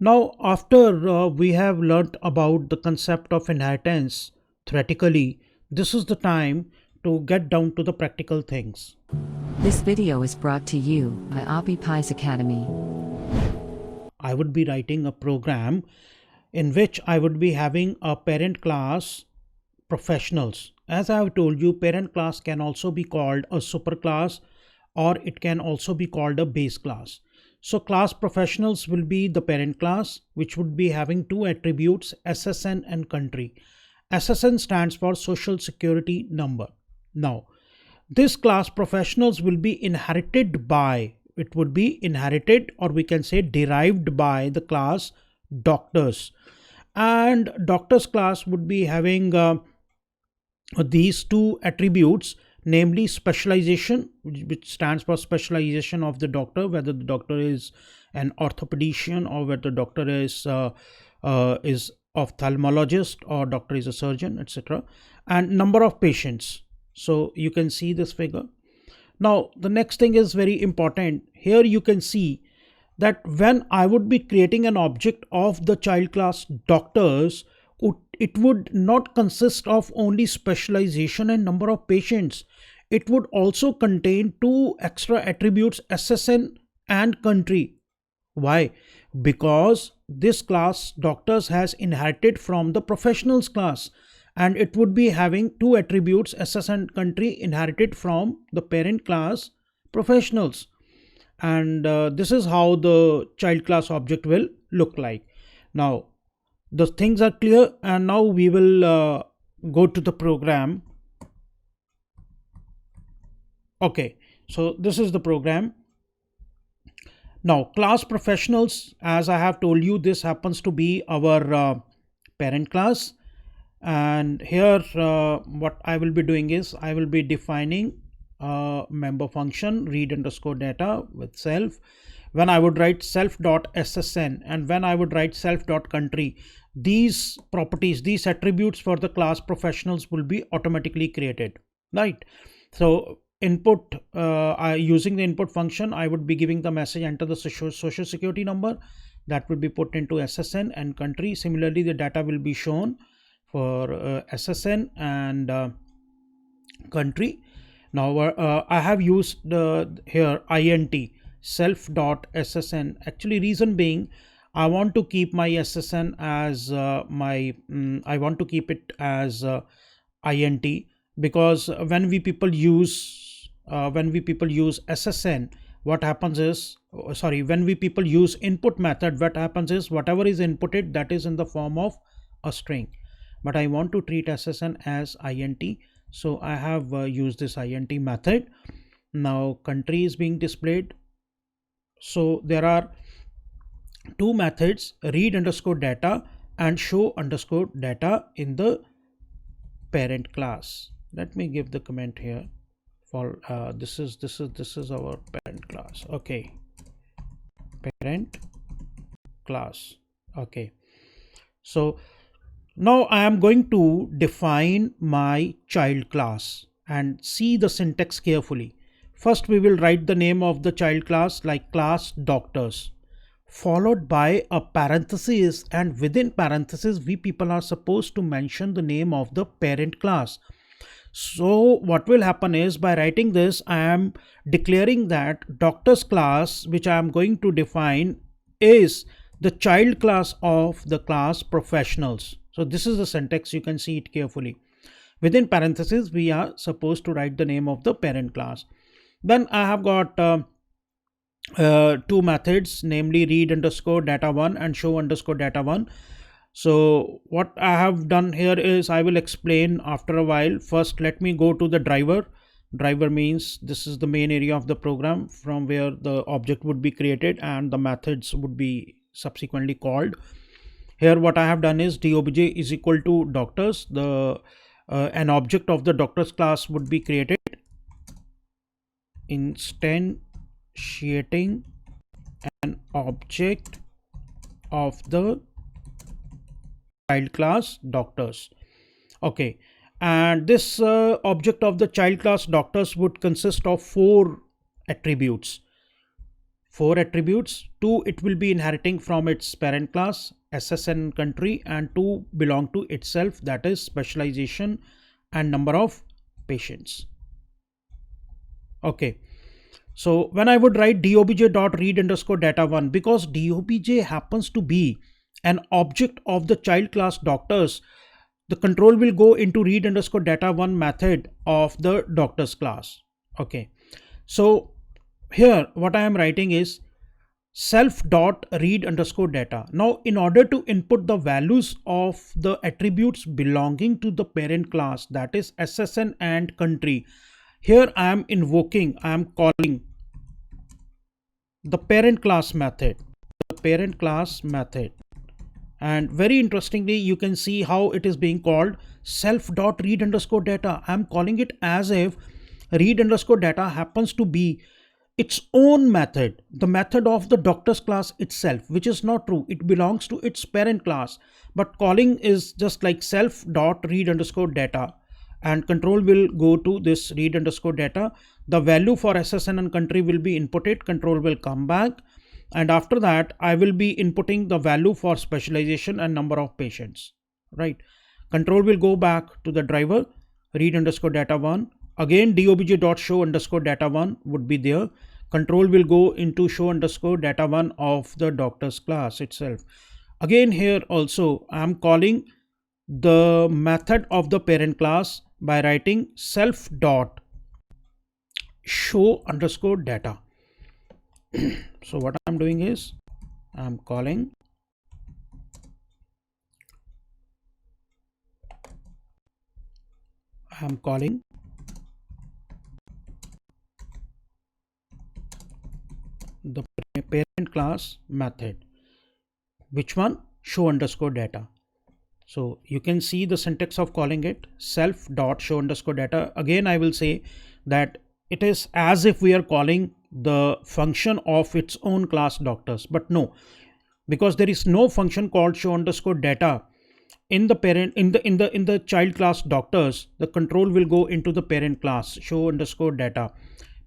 Now, after we have learnt about the concept of inheritance theoretically, this is the time to get down to the practical things. This video is brought to you by Appy Pie Academy. I would be writing a program in which I would be having a parent class professionals. As I have told you, parent class can also be called a superclass, or it can also be called a base class. So class professionals will be the parent class, which would be having two attributes, SSN and country. SSN stands for social security number. Now, this class professionals will be inherited by, it would be inherited, or we can say derived by the class doctors. And doctors class would be having these two attributes, namely specialization, which stands for specialization of the doctor, whether the doctor is an orthopedician or whether the doctor is ophthalmologist or doctor is a surgeon, etc., and number of patients. So you can see this figure. Now the next thing is very important. Here you can see that when I would be creating an object of the child class doctors, it would not consist of only specialization and number of patients. It would also contain two extra attributes, SSN and country. Why? Because this class doctors has inherited from the professionals class, and it would be having two attributes, SSN and country, inherited from the parent class professionals. And this is how the child class object will look like. Now the things are clear, and now we will go to the program. Okay, so this is the program. Now class professionals, as I have told you, this happens to be our parent class, and here what I will be doing is I will be defining a member function read underscore data with self. When I would write self.ssn and when I would write self.country, these properties, these attributes for the class professionals will be automatically created, right? So input, using the input function, I would be giving the message enter the social security number, that will be put into SSN and country. Similarly, the data will be shown for SSN and country. Now I have used here int self.ssn. Actually, reason being, I want to keep my SSN as I want to keep it as int, because when we people use SSN, what happens is, when we people use input method, what happens is whatever is inputted, that is in the form of a string. But I want to treat SSN as int, so I have used this int method. Now country is being displayed. So there are two methods, read underscore data and show underscore data in the parent class. Let me give the comment here for this is our parent class. Okay, parent class. Okay, so now I am going to define my child class and see the syntax carefully. First we will write the name of the child class, like class doctors, followed by a parenthesis, and within parenthesis we people are supposed to mention the name of the parent class. So what will happen is, by writing this, I am declaring that doctors class, which I am going to define, is the child class of the class professionals. So this is the syntax, you can see it carefully. Within parentheses we are supposed to write the name of the parent class. Then I have got two methods, namely read underscore data 1 and show underscore data 1. So what I have done here is I will explain after a while. First let me go to the driver. Driver means this is the main area of the program from where the object would be created and the methods would be subsequently called. Here what I have done is dobj is equal to doctors. The an object of the doctors class would be created, instantiating an object of the child class doctors. Okay, and this object of the child class doctors would consist of four attributes. 4 attributes. 2 it will be inheriting from its parent class, SSN country, and 2 belong to itself, that is specialization and number of patients. Okay. So when I would write dobj.read underscore data1, because dobj happens to be an object of the child class doctors, the control will go into read underscore data1 method of the doctors class. Okay. So here what I am writing is self dot read underscore data. Now in order to input the values of the attributes belonging to the parent class, that is SSN and country, here I am calling the parent class method, and very interestingly you can see how it is being called self dot read underscore data. I am calling it as if read underscore data happens to be its own method, the method of the doctors class itself, which is not true. It belongs to its parent class, but calling is just like self dot read underscore data, and control will go to this read underscore data. The value for SSN and country will be inputted, control will come back, and after that I will be inputting the value for specialization and number of patients, right? Control will go back to the driver, read underscore data 1. Again dobj.show underscore data 1 would be there. Control will go into show underscore data 1 of the doctors class itself. Again here also I am calling the method of the parent class by writing self dot show underscore data. So what I'm doing is I'm calling the parent class method. Which one? Show underscore data. So you can see the syntax of calling it self dot show underscore data. Again I will say that it is as if we are calling the function of its own class doctors, but no, because there is no function called show underscore data in the parent in the child class doctors. The control will go into the parent class show underscore data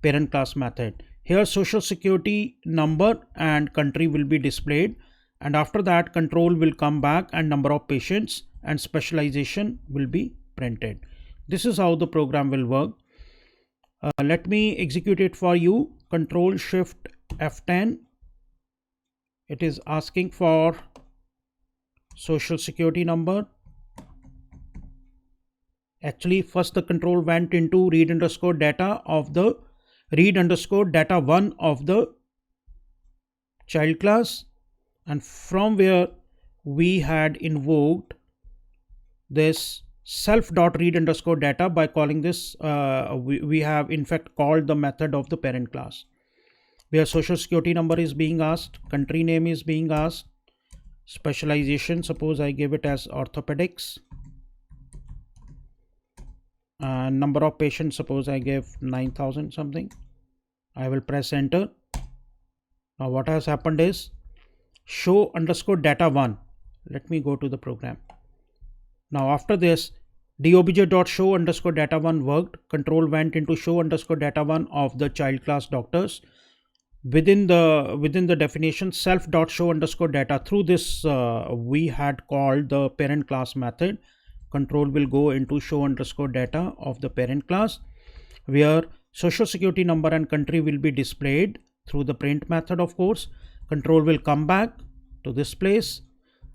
parent class method. Here social security number and country will be displayed, and after that control will come back and number of patients and specialization will be printed. This is how the program will work. Let me execute it for you. Control shift F10. It is asking for social security number. Actually first the control went into read underscore data of the read underscore data 1 of the child class, and from where we had invoked this self dot read underscore data by calling this we have in fact called the method of the parent class, where social security number is being asked, country name is being asked, specialization suppose I give it as orthopedics, and number of patients suppose I give 9,000 something. I will press enter. Now what has happened is show underscore data 1. Let me go to the program. Now after this dobj.show underscore data 1 worked. Control went into show underscore data 1 of the child class doctors. Within the definition self.show underscore data, through this we had called the parent class method. Control will go into show underscore data of the parent class, where social security number and country will be displayed through the print method. Of course control will come back to this place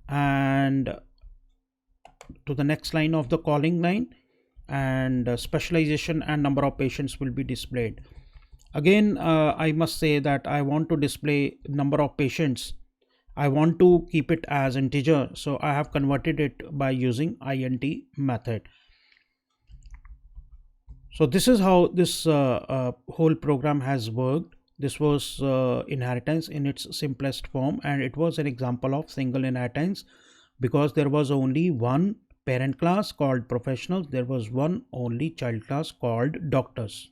and to the next line of the calling line, and specialization and number of patients will be displayed. Again I must say that I want to display number of patients. I want to keep it as integer, so I have converted it by using int method. So this is how this whole program has worked. This was inheritance in its simplest form, and it was an example of single inheritance because there was only one parent class called professionals, there was one only child class called doctors.